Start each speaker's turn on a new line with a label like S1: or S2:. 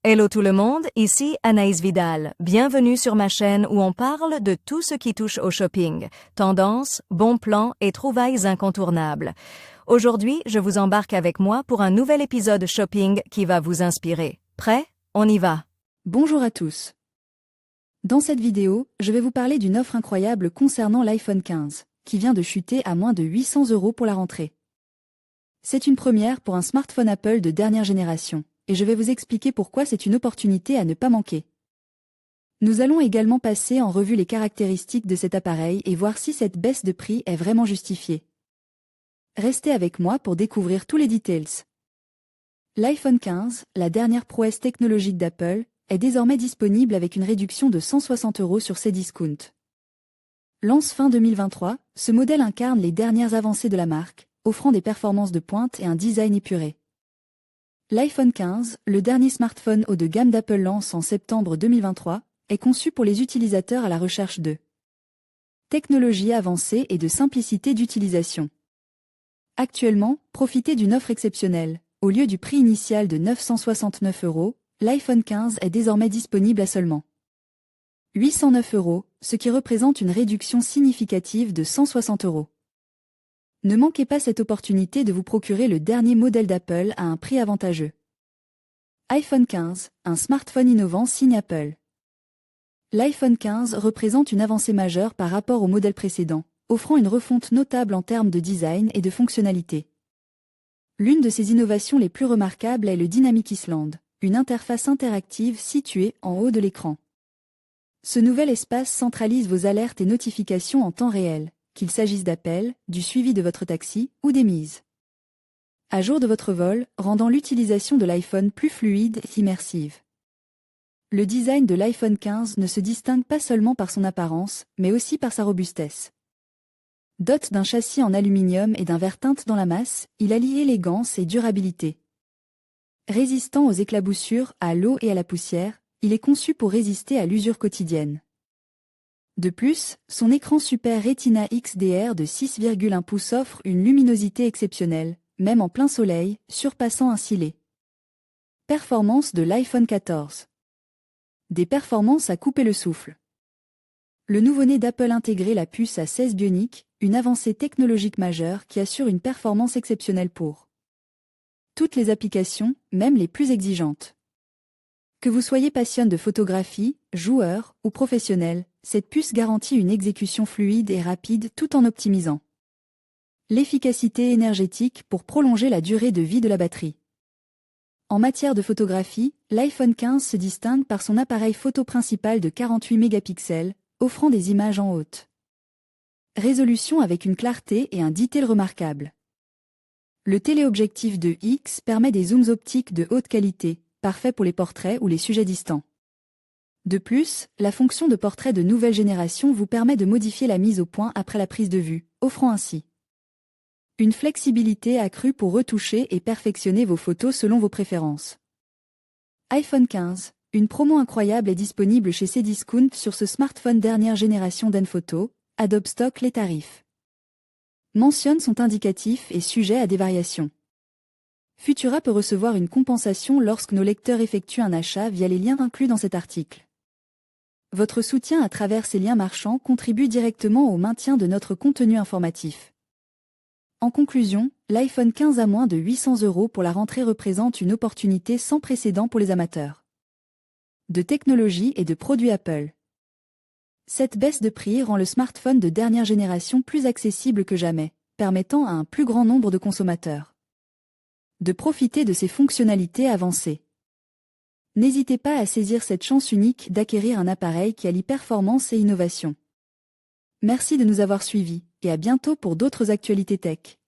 S1: Hello tout le monde, ici Anaïs Vidal. Bienvenue sur ma chaîne où on parle de tout ce qui touche au shopping, tendances, bons plans et trouvailles incontournables. Aujourd'hui, je vous embarque avec moi pour un nouvel épisode shopping qui va vous inspirer. Prêt? On y va!
S2: Bonjour à tous. Dans cette vidéo, je vais vous parler d'une offre incroyable concernant l'iPhone 15, qui vient de chuter à moins de 800 € pour la rentrée. C'est une première pour un smartphone Apple de dernière génération, et je vais vous expliquer pourquoi c'est une opportunité à ne pas manquer. Nous allons également passer en revue les caractéristiques de cet appareil et voir si cette baisse de prix est vraiment justifiée. Restez avec moi pour découvrir tous les details. L'iPhone 15, la dernière prouesse technologique d'Apple, est désormais disponible avec une réduction de 160 € sur Cdiscount. Lance fin 2023, ce modèle incarne les dernières avancées de la marque, offrant des performances de pointe et un design épuré. L'iPhone 15, le dernier smartphone haut de gamme d'Apple lance en septembre 2023, est conçu pour les utilisateurs à la recherche de technologie avancée et de simplicité d'utilisation. Actuellement, profitez d'une offre exceptionnelle. Au lieu du prix initial de 969 €, l'iPhone 15 est désormais disponible à seulement 809 €, ce qui représente une réduction significative de 160 €. Ne manquez pas cette opportunité de vous procurer le dernier modèle d'Apple à un prix avantageux. iPhone 15, un smartphone innovant signe Apple. L'iPhone 15 représente une avancée majeure par rapport au modèle précédent, offrant une refonte notable en termes de design et de fonctionnalité. L'une de ses innovations les plus remarquables est le Dynamic Island, une interface interactive située en haut de l'écran. Ce nouvel espace centralise vos alertes et notifications en temps réel, qu'il s'agisse d'appels, du suivi de votre taxi ou des mises à jour de votre vol, rendant l'utilisation de l'iPhone plus fluide et immersive. Le design de l'iPhone 15 ne se distingue pas seulement par son apparence, mais aussi par sa robustesse. Doté d'un châssis en aluminium et d'un verre teinte dans la masse, il allie élégance et durabilité. Résistant aux éclaboussures, à l'eau et à la poussière, il est conçu pour résister à l'usure quotidienne. De plus, son écran Super Retina XDR de 6,1 pouces offre une luminosité exceptionnelle, même en plein soleil, surpassant ainsi les performances de l'iPhone 14. Des performances à couper le souffle. Le nouveau-né d'Apple intégrait la puce A16 Bionic, une avancée technologique majeure qui assure une performance exceptionnelle pour toutes les applications, même les plus exigeantes. Que vous soyez passionné de photographie, joueur ou professionnel, cette puce garantit une exécution fluide et rapide tout en optimisant l'efficacité énergétique pour prolonger la durée de vie de la batterie. En matière de photographie, l'iPhone 15 se distingue par son appareil photo principal de 48 mégapixels, offrant des images en haute résolution avec une clarté et un detail remarquables. Le téléobjectif de X permet des zooms optiques de haute qualité, parfait pour les portraits ou les sujets distants. De plus, la fonction de portrait de nouvelle génération vous permet de modifier la mise au point après la prise de vue, offrant ainsi une flexibilité accrue pour retoucher et perfectionner vos photos selon vos préférences. iPhone 15, une promo incroyable est disponible chez Cdiscount sur ce smartphone dernière génération d'Enphoto, Adobe Stock les tarifs. Mentionne sont indicatifs et sujets à des variations. Futura peut recevoir une compensation lorsque nos lecteurs effectuent un achat via les liens inclus dans cet article. Votre soutien à travers ces liens marchands contribue directement au maintien de notre contenu informatif. En conclusion, l'iPhone 15 à moins de 800 € pour la rentrée représente une opportunité sans précédent pour les amateurs de technologie et de produits Apple. Cette baisse de prix rend le smartphone de dernière génération plus accessible que jamais, permettant à un plus grand nombre de consommateurs de profiter de ses fonctionnalités avancées. N'hésitez pas à saisir cette chance unique d'acquérir un appareil qui allie performance et innovation. Merci de nous avoir suivis, et à bientôt pour d'autres actualités tech.